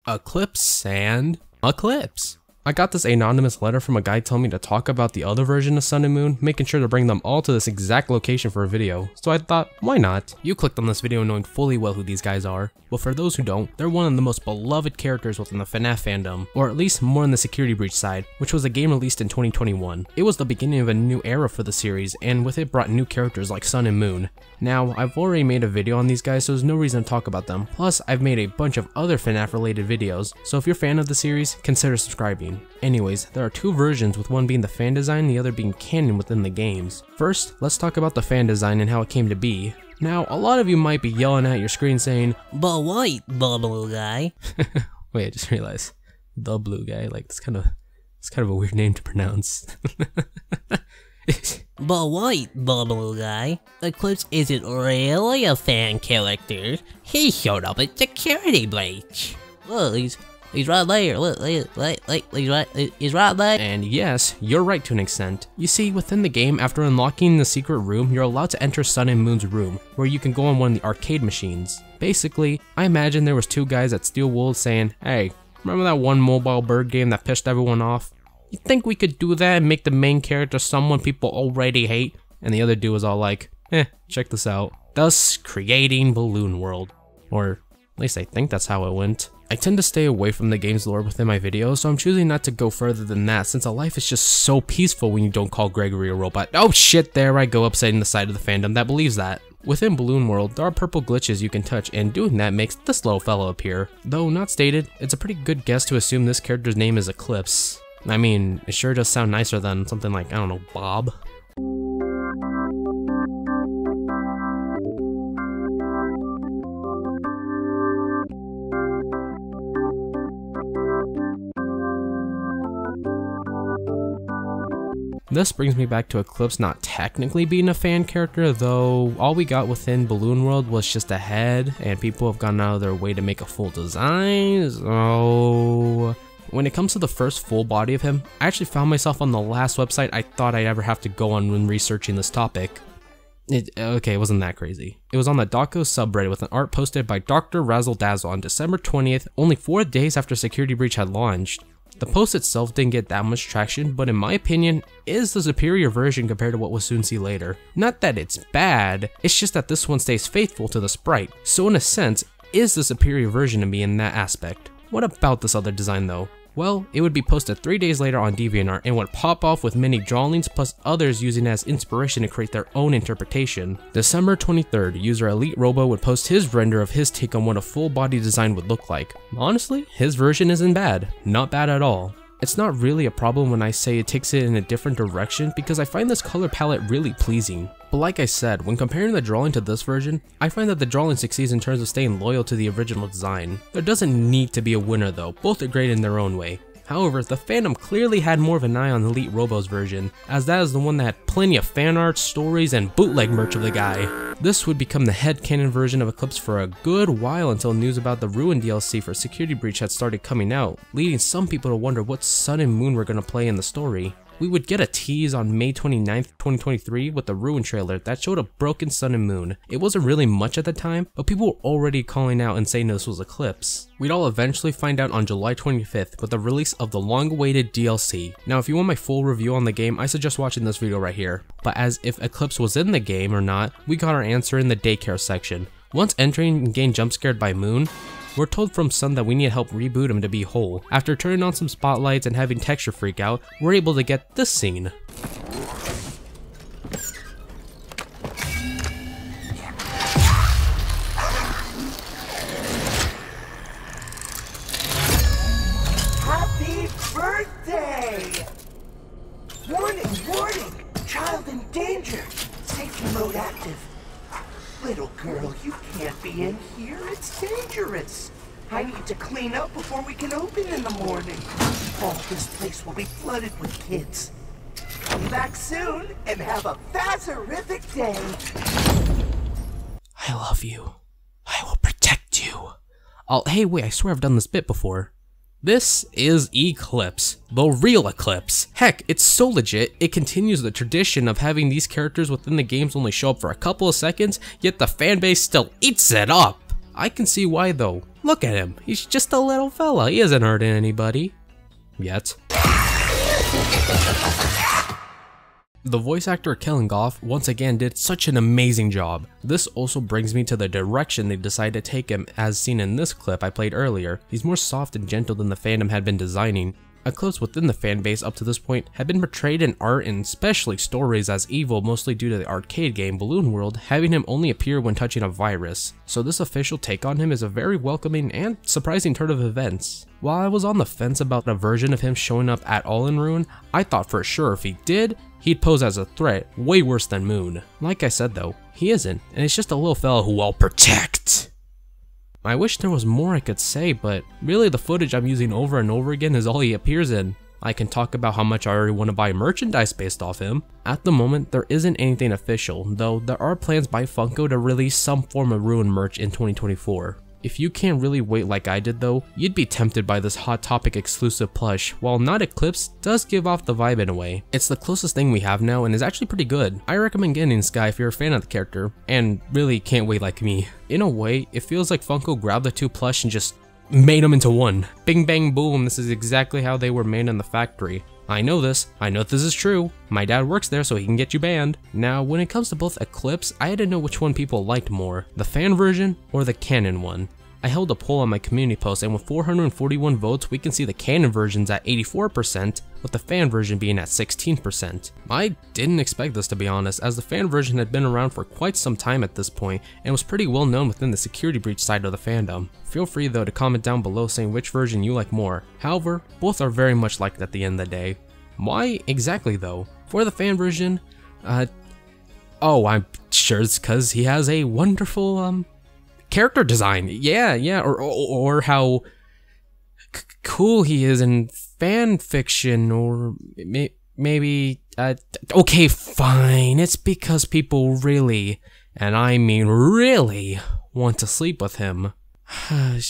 Eclipse and Eclipse. I got this anonymous letter from a guy telling me to talk about the other version of Sun and Moon, making sure to bring them all to this exact location for a video, so I thought, why not? You clicked on this video knowing fully well who these guys are, but for those who don't, they're one of the most beloved characters within the FNaF fandom, or at least more on the Security Breach side, which was a game released in 2021. It was the beginning of a new era for the series, and with it brought new characters like Sun and Moon. Now, I've already made a video on these guys, so there's no reason to talk about them, plus I've made a bunch of other FNaF related videos, so if you're a fan of the series, consider subscribing. Anyways, there are two versions, with one being the fan design and the other being canon within the games. First, let's talk about the fan design and how it came to be. Now, a lot of you might be yelling at your screen saying, "But wait, TheBlueGuy." Wait, I just realized, TheBlueGuy, like it's kind of a weird name to pronounce. But wait, TheBlueGuy, Eclipse isn't really a fan character. He showed up at Security Breach. Well, he's right there. Look, he's right there. And yes, you're right to an extent. You see, within the game, after unlocking the secret room, you're allowed to enter Sun and Moon's room, where you can go on one of the arcade machines. Basically, I imagine there was two guys at Steel Wool saying, "Hey, remember that one mobile bird game that pissed everyone off? You think we could do that and make the main character someone people already hate?" And the other dude was all like, check this out. Thus creating Balloon World. Or at least I think that's how it went. I tend to stay away from the game's lore within my videos, so I'm choosing not to go further than that, since a life is just so peaceful when you don't call Gregory a robot. Oh shit, there I go upsetting the side of the fandom that believes that. Within Balloon World, there are purple glitches you can touch, and doing that makes this little fellow appear. Though not stated, it's a pretty good guess to assume this character's name is Eclipse. I mean, it sure does sound nicer than something like, I don't know, Bob. This brings me back to Eclipse not technically being a fan character, though all we got within Balloon World was just a head, and people have gone out of their way to make a full design, so when it comes to the first full body of him, I actually found myself on the last website I thought I'd ever have to go on when researching this topic. It wasn't that crazy. It was on the Doco subreddit with an art posted by Dr. Razzle Dazzle on December 20th, only 4 days after Security Breach had launched. The post itself didn't get that much traction, but in my opinion, is the superior version compared to what we'll soon see later. Not that it's bad, it's just that this one stays faithful to the sprite, so in a sense, is the superior version of me in that aspect. What about this other design though? Well, it would be posted 3 days later on DeviantArt and would pop off with many drawings plus others using it as inspiration to create their own interpretation. December 23rd, user Elite Robo would post his render of his take on what a full body design would look like. Honestly, his version isn't bad. Not bad at all. It's not really a problem when I say it takes it in a different direction because I find this color palette really pleasing. But like I said, when comparing the drawing to this version, I find that the drawing succeeds in terms of staying loyal to the original design. There doesn't need to be a winner though, both are great in their own way. However, the fandom clearly had more of an eye on Elite Robo's version, as that is the one that had plenty of fan art, stories, and bootleg merch of the guy. This would become the headcanon version of Eclipse for a good while until news about the Ruin DLC for Security Breach had started coming out, leading some people to wonder what Sun and Moon were going to play in the story. We would get a tease on May 29th, 2023 with the Ruin trailer that showed a broken Sun and Moon. It wasn't really much at the time, but people were already calling out and saying this was Eclipse. We'd all eventually find out on July 25th with the release of the long-awaited DLC. Now if you want my full review on the game, I suggest watching this video right here. But as if Eclipse was in the game or not, we got our answer in the daycare section. Once entering and getting jump scared by Moon, we're told from Sun that we need help reboot him to be whole. After turning on some spotlights and having texture freak out, we're able to get this scene. Happy birthday! Warning, warning! Child in danger! Safety mode active. Little girl, you can't be in here. It's dangerous. I need to clean up before we can open in the morning. All this place will be flooded with kids. Come back soon and have a fazerific day. I love you. I will protect you. Hey wait, I swear I've done this bit before. This is Eclipse, the real Eclipse. Heck, it's so legit, it continues the tradition of having these characters within the games only show up for a couple of seconds, yet the fanbase still eats it up. I can see why though. Look at him, he's just a little fella, he isn't hurting anybody. Yet. The voice actor Kellen Goff once again did such an amazing job. This also brings me to the direction they decided to take him, as seen in this clip I played earlier. He's more soft and gentle than the fandom had been designing. Eclipse within the fanbase up to this point had been portrayed in art and especially stories as evil, mostly due to the arcade game Balloon World having him only appear when touching a virus. So this official take on him is a very welcoming and surprising turn of events. While I was on the fence about a version of him showing up at all in Ruin, I thought for sure if he did, he'd pose as a threat, way worse than Moon. Like I said though, he isn't, and it's just a little fella who I'll protect. I wish there was more I could say, but really the footage I'm using over and over again is all he appears in. I can talk about how much I already want to buy merchandise based off him. At the moment, there isn't anything official, though there are plans by Funko to release some form of Ruin merch in 2024. If you can't really wait like I did though, you'd be tempted by this Hot Topic exclusive plush. While not Eclipse, does give off the vibe in a way. It's the closest thing we have now and is actually pretty good. I recommend getting this guy if you're a fan of the character, and really can't wait like me. In a way, it feels like Funko grabbed the two plush and just made them into one. Bing bang boom, this is exactly how they were made in the factory. I know this is true. My dad works there so he can get you banned. Now, when it comes to both Eclipse, I had to know which one people liked more, the fan version or the canon one. I held a poll on my community post, and with 441 votes, we can see the canon version's at 84%, with the fan version being at 16%. I didn't expect this, to be honest, as the fan version had been around for quite some time at this point, and was pretty well known within the security breach side of the fandom. Feel free though to comment down below saying which version you like more. However, both are very much liked at the end of the day. Why exactly though? For the fan version, oh, I'm sure it's cause he has a wonderful, character design, yeah, or how cool he is in fan fiction, or maybe, okay, fine, it's because people really, and I mean really, want to sleep with him. I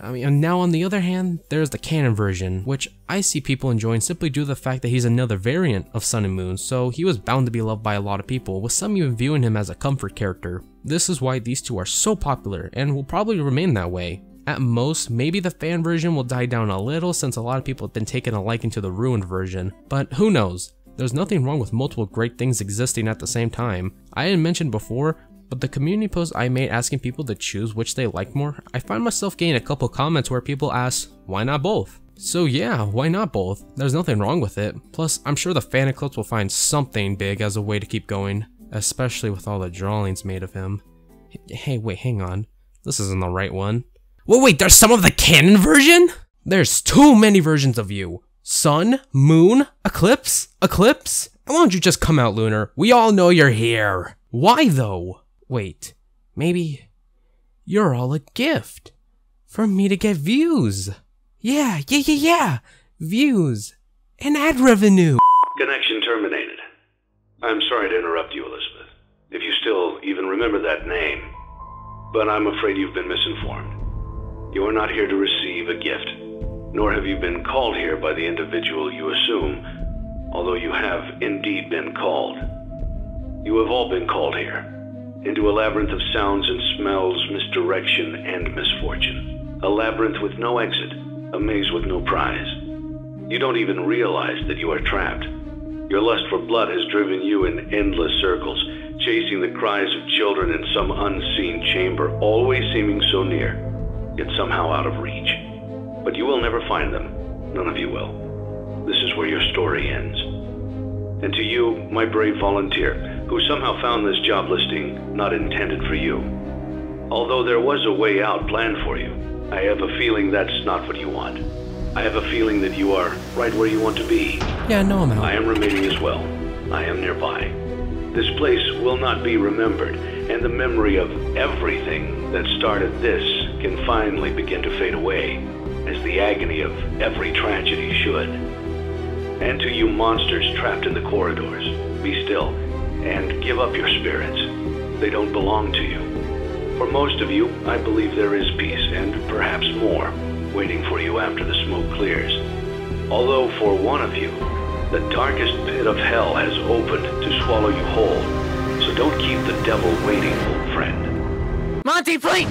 mean, now on the other hand, there's the canon version, which I see people enjoying simply due to the fact that he's another variant of Sun and Moon, so he was bound to be loved by a lot of people, with some even viewing him as a comfort character. This is why these two are so popular, and will probably remain that way. At most, maybe the fan version will die down a little since a lot of people have been taking a liking to the ruined version, but who knows? There's nothing wrong with multiple great things existing at the same time. I had mentioned before, but the community post I made asking people to choose which they like more, I find myself getting a couple comments where people ask, why not both? So yeah, why not both? There's nothing wrong with it. Plus, I'm sure the fan Eclipse will find something big as a way to keep going, especially with all the drawings made of him. Hey, wait, hang on. This isn't the right one. Wait, there's some of the canon version? There's too many versions of you. Sun, Moon, Eclipse? Why don't you just come out, Lunar? We all know you're here. Why though? Wait, maybe you're all a gift for me to get views. Yeah, views and ad revenue. Connection terminated. I'm sorry to interrupt you, Elizabeth, if you still even remember that name, but I'm afraid you've been misinformed. You are not here to receive a gift, nor have you been called here by the individual you assume, although you have indeed been called. You have all been called here, into a labyrinth of sounds and smells, misdirection, and misfortune. A labyrinth with no exit, a maze with no prize. You don't even realize that you are trapped. Your lust for blood has driven you in endless circles, chasing the cries of children in some unseen chamber, always seeming so near, yet somehow out of reach. But you will never find them. None of you will. This is where your story ends. And to you, my brave volunteer, who somehow found this job listing not intended for you. Although there was a way out planned for you, I have a feeling that's not what you want. I have a feeling that you are right where you want to be. Yeah, no, I'm out. I am remaining as well. I am nearby. This place will not be remembered, and the memory of everything that started this can finally begin to fade away, as the agony of every tragedy should. And to you monsters trapped in the corridors, be still and give up your spirits. They don't belong to you. For most of you, I believe there is peace, and perhaps more, waiting for you after the smoke clears. Although for one of you, the darkest pit of hell has opened to swallow you whole. So don't keep the devil waiting, old friend. Monty, please!